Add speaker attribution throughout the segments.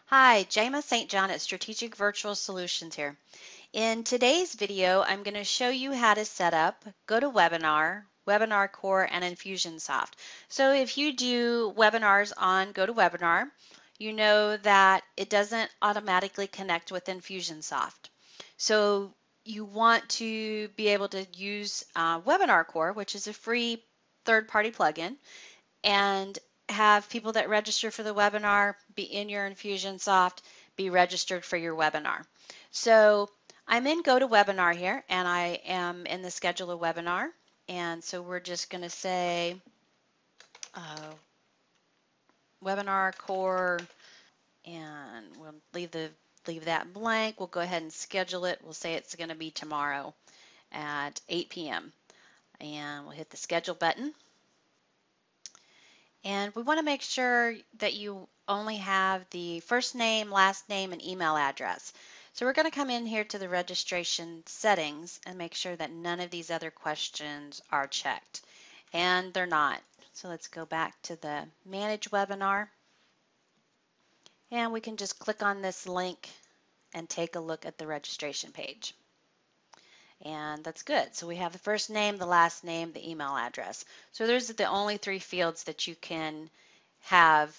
Speaker 1: Hi, Jama St. John at Strategic Virtual Solutions here. In today's video, I'm going to show you how to set up GoToWebinar, WebinarCore, and Infusionsoft. So if you do webinars on GoToWebinar, you know that it doesn't automatically connect with Infusionsoft. So you want to be able to use WebinarCore, which is a free third-party plugin, and have people that register for the webinar be in your Infusionsoft, be registered for your webinar. So I'm in GoToWebinar here, and I am in the schedule a webinar. And so we're just going to say WebinarCore, and we'll leave that blank. We'll go ahead and schedule it. We'll say it's going to be tomorrow at 8 p.m. And we'll hit the schedule button. And we want to make sure that you only have the first name, last name, and email address. So we're going to come in here to the registration settings and make sure that none of these other questions are checked. And they're not. So let's go back to the Manage Webinar. And we can just click on this link and take a look at the registration page. And that's good. So we have the first name, the last name, the email address. So those are the only three fields that you can have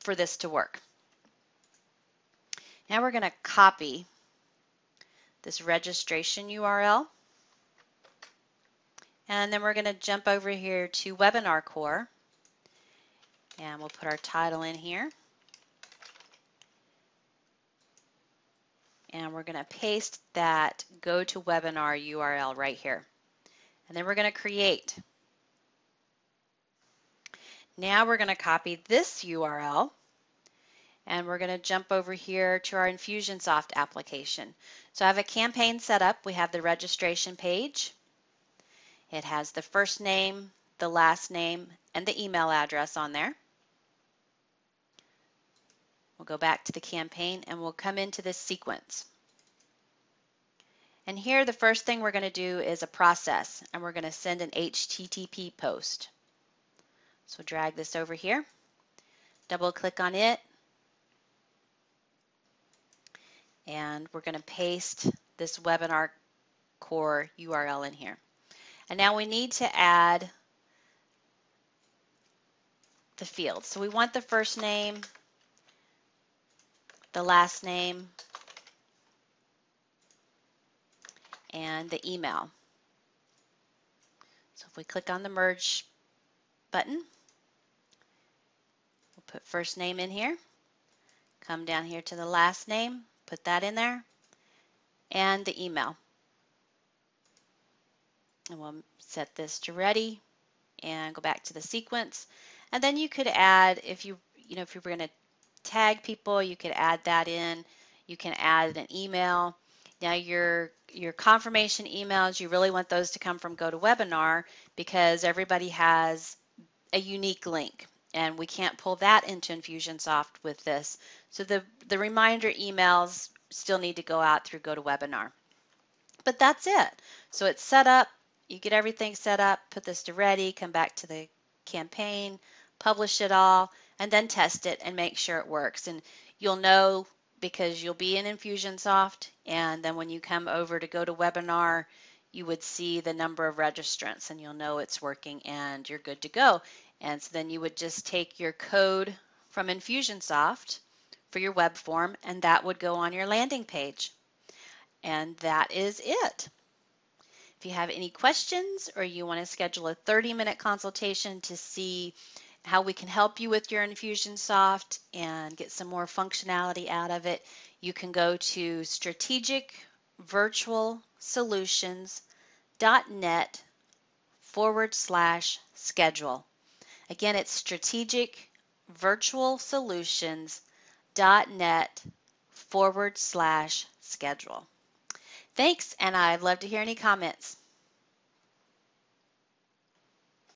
Speaker 1: for this to work. Now we're going to copy this registration URL. And then we're going to jump over here to WebinarCore. And we'll put our title in here. And we're going to paste that GoToWebinar URL right here. And then we're going to create. Now we're going to copy this URL, and we're going to jump over here to our Infusionsoft application. So I have a campaign set up. We have the registration page. It has the first name, the last name, and the email address on there. We'll go back to the campaign and we'll come into this sequence. And here the first thing we're going to do is a process, and we're going to send an HTTP post. So drag this over here, double click on it, and we're going to paste this WebinarCore URL in here. And now we need to add the fields. So we want the first name, the last name, and the email. So if we click on the merge button, we'll put first name in here, come down here to the last name, put that in there, and the email. And we'll set this to ready and go back to the sequence. And then you could add, if you were going to tag people, you could add that in. You can add an email. Now your confirmation emails, you really want those to come from GoToWebinar because everybody has a unique link, and we can't pull that into Infusionsoft with this. So the reminder emails still need to go out through GoToWebinar. But that's it. So it's set up. You get everything set up, put this to ready, come back to the campaign, publish it all, and then test it and make sure it works. And you'll know because you'll be in Infusionsoft, and then when you come over to GoToWebinar, you would see the number of registrants, and you'll know it's working and you're good to go. And so then you would just take your code from Infusionsoft for your web form, and that would go on your landing page. And that is it. If you have any questions or you want to schedule a 30-minute consultation to see how we can help you with your Infusionsoft and get some more functionality out of it, you can go to strategicvirtualsolutions.net/schedule. Again, it's strategicvirtualsolutions.net/schedule. Thanks, and I'd love to hear any comments.